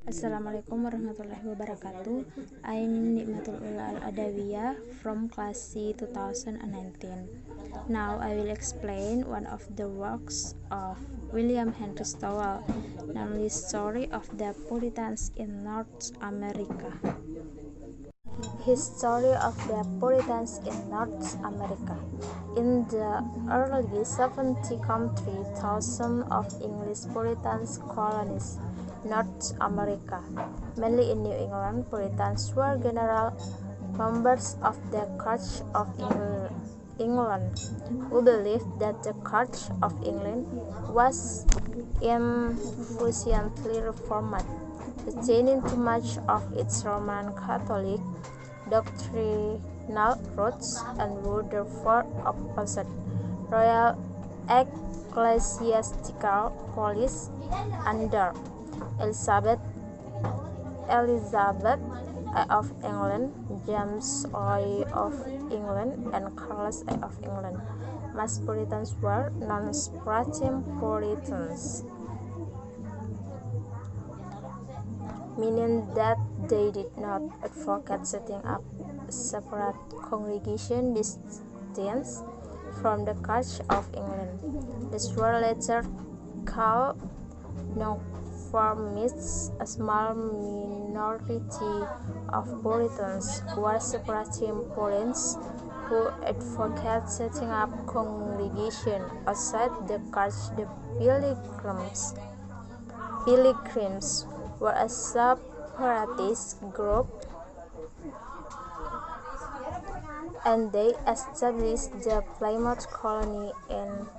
Assalamualaikum warahmatullahi wabarakatuh. I'm Nikmatul Ula Al-Adawiyah from class C 2019. Now I will explain one of the works of William Henry Stowell, namely Story of the Puritans in North America. History of the Puritans in North America. In the early 17th century, thousands of English Puritans colonized North America. Mainly in New England, Puritans were general members of the Church of England, who believed that the Church of England was insufficiently reformed, retaining too much of its Roman Catholic doctrinal roots, and would therefore opposed royal ecclesiastical policy under Elizabeth I of England, James I of England, and Charles I of England. Most Puritans were non-Puritan Puritans, meaning that they did not advocate setting up a separate congregation distinct from the Church of England. These were later called Nonconformists. A small minority of Puritans were Separating Puritans who advocated setting up congregation outside the church. The Pilgrims were a separatist group, and they established the Plymouth colony in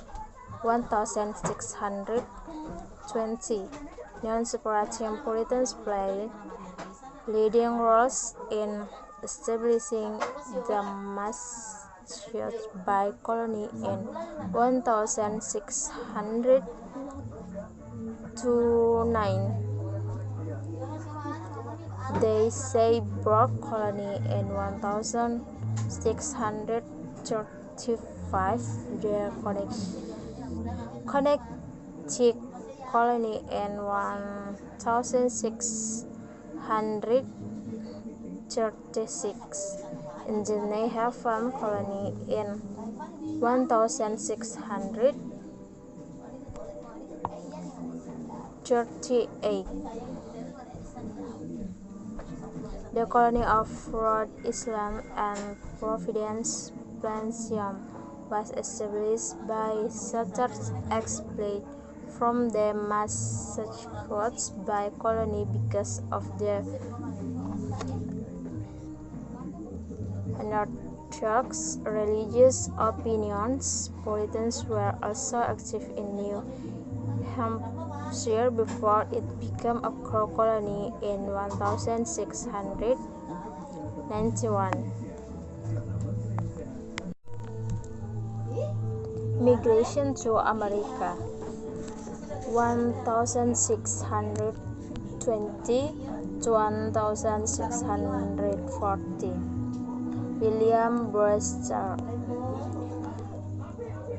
1620. Non-separating Puritans played leading roles in establishing the Massachusetts Bay colony in 1609. The Seaburg colony in 1635, the Connecticut colony in 1636, and the New Haven colony in 1638. The colony of Rhode Island and Providence Plantation was established by settlers expelled from the Massachusetts Bay colony because of their unorthodox religious opinions. Puritans were also active in New Hampshire before it became a crown colony in 1691. Migration to America. 1620 to 1640. William Brewster.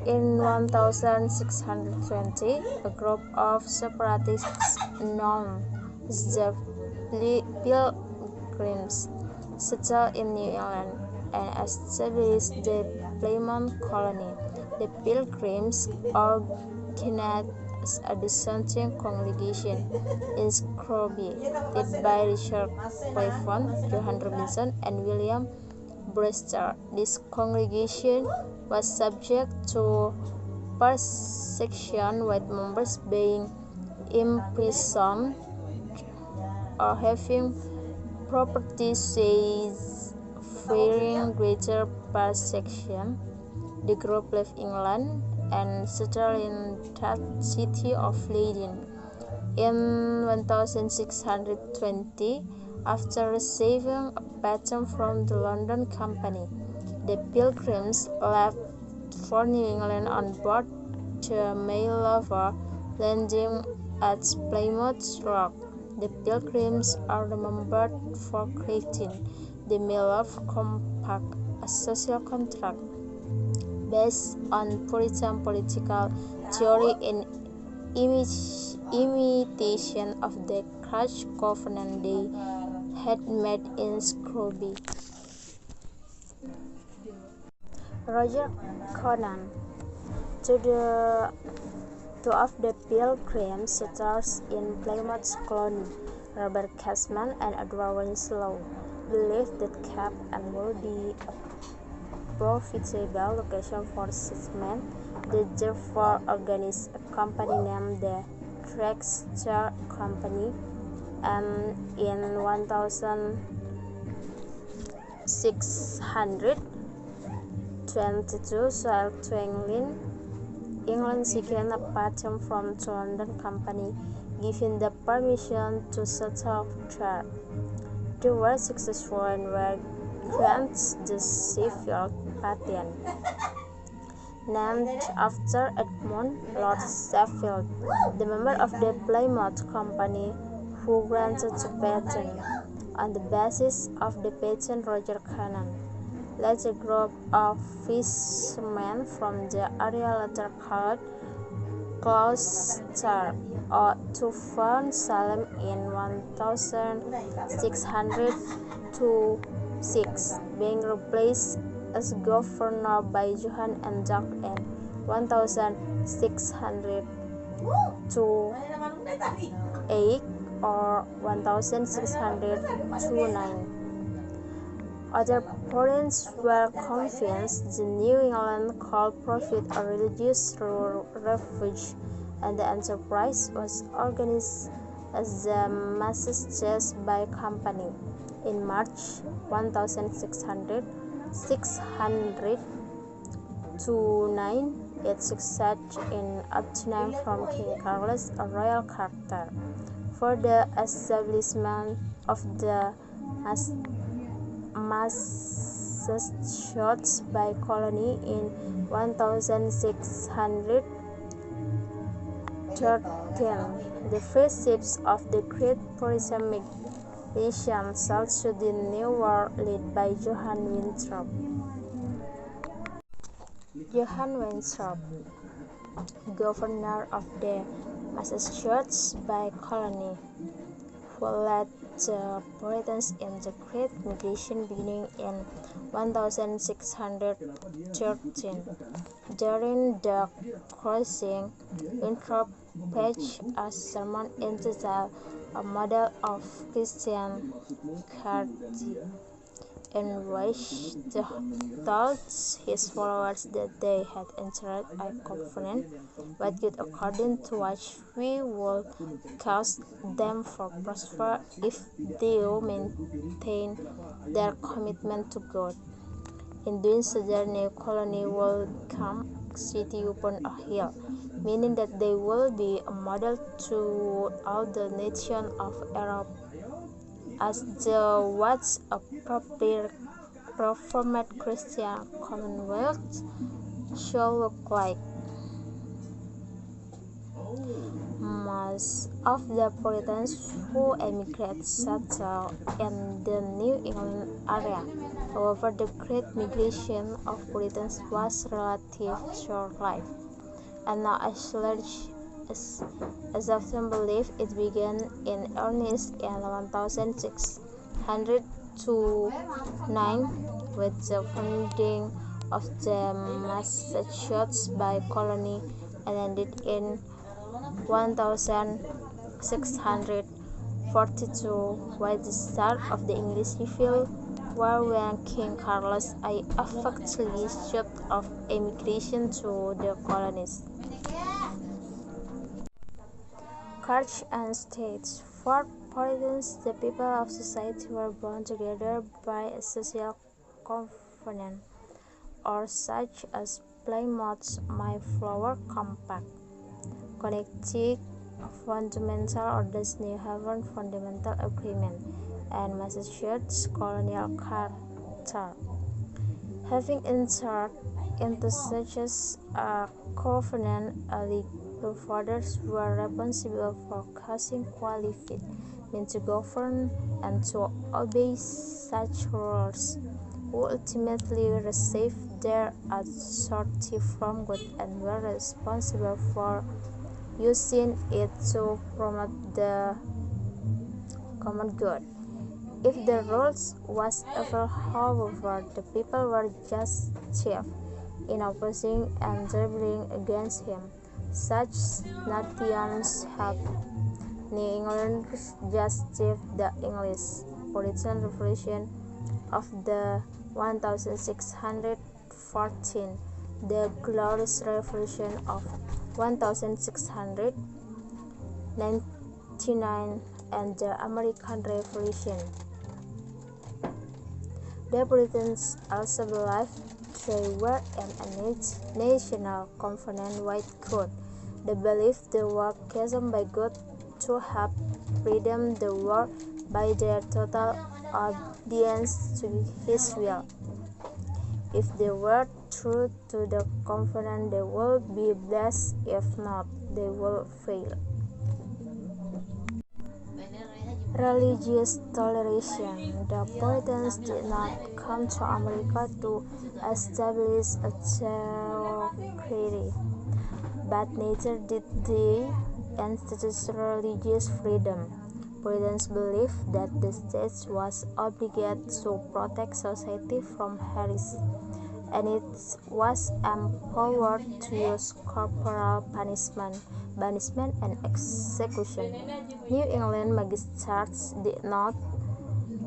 In 1620, a group of separatists known as the Pilgrims settled in New England and established the Plymouth colony. The Pilgrims organized a dissenting congregation in Scrooby, led by Richard Clayton, John Robinson, and William Brewster. This congregation was subject to persecution, with members being imprisoned or having property seized. Fearing greater persecution, the group left England and settled in that city of Leiden. In 1620, after receiving a patent from the London Company, the Pilgrims left for New England on board the Mayflower, landing at Plymouth Rock. The Pilgrims are remembered for creating the Mayflower Compact, a social contract based on Puritan political theory in imitation of the harsh covenant they had made in Scrooby. Roger Conan. Two of the Pilgrims settlers in Plymouth colony, Robert Casman and Edward Winslow, believed that Cape Ann would be a profitable location for settlement. They therefore organized a company named the Traxtor Company, and in 1622 sailed to England seeking a patent from the London Company, giving the permission to settle there. They were successful and were granted the Sheffield patent, named after Edmund Lord Sheffield, the member of the Plymouth Company who granted the patent. On the basis of the patent, Roger Conan led a group of fishermen from the area later called Gloucester to found Salem in 1626, being replaced as governor by John and Jack in 1628 or 1629. Other Puritans were convinced the New England could profit a religious refuge, and the enterprise was organized as the Massachusetts Bay Company. In March 1629, it succeeded in obtaining from King Carlos a royal charter for the establishment of the Massachusetts Bay Colony in 1613. The first ships of the Great Puritan Migration sailed to the New World, led by John Winthrop. John Winthrop, governor of the Massachusetts Bay Colony, who led the Puritans in the Great Migration beginning in 1613. During the crossing, Winthrop preached a sermon entitled "A Model of Christian Charity," in which he told his followers that they had entered a covenant with God according to which we would cause them to prosper if they maintain their commitment to God. In doing so, their new colony will become a city upon a hill, meaning that they will be a model to all the nations of Europe as to what a proper Reformed Christian commonwealth should look like. Most of the Puritans who emigrated settled in the New England area. However, the Great Migration of Puritans was relatively short-lived, and not as large as often believed. It began in earnest in 1609 with the founding of the Massachusetts Bay Colony, and ended in 1642 with the start of the English Civil War, when King Carlos I effectively shut off immigration to the colonies. Church and state. For Puritans, the people of society were bound together by a social covenant, or such as Plymouth's Mayflower Compact, Connecticut Fundamental Orders New Haven Fundamental Agreement, and Massachusetts Colonial Charter. Having entered into such a covenant, legal fathers were responsible for causing qualified men to govern and to obey such rules, who ultimately received their authority from God and were responsible for using it to promote the common good. If the rules was evil, however, the people were just chief in opposing and rebelling against him. Such nations have New England justified the English Puritan Revolution of the 1614, the Glorious Revolution of 1699, and the American Revolution. The Puritans also believed they were in a national covenant-wide good. They believed they were chosen by God to help redeem the world by their total obedience to His will. If they were true to the covenant, they would be blessed. If not, they would fail. Religious toleration. The Puritans did not come to America to establish a theocracy, but neither did they institute religious freedom. Puritans believed that the state was obligated to protect society from heresy, and it was empowered to use corporal punishment, banishment, and execution. New England magistrates did not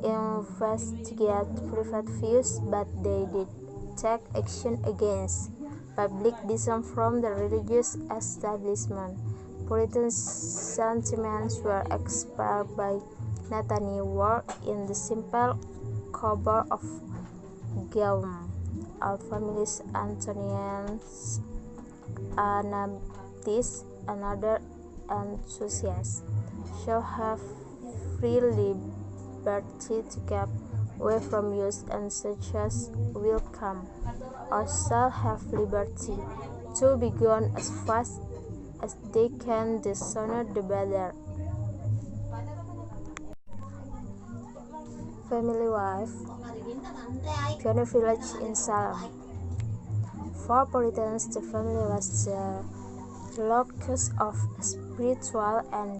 investigate private views, but they did take action against public dissent from the religious establishment. Puritan sentiments were expressed by Nathaniel Ward in the simple cover of Gaume. All families, Antonians, Analyses, and other enthusiasts shall have free liberty to keep away from use, and such as will come, or shall have liberty to be gone as fast as they can, the sooner the better. Family life. Pioneer village in Salem. For Puritans, the family was the locus of spiritual and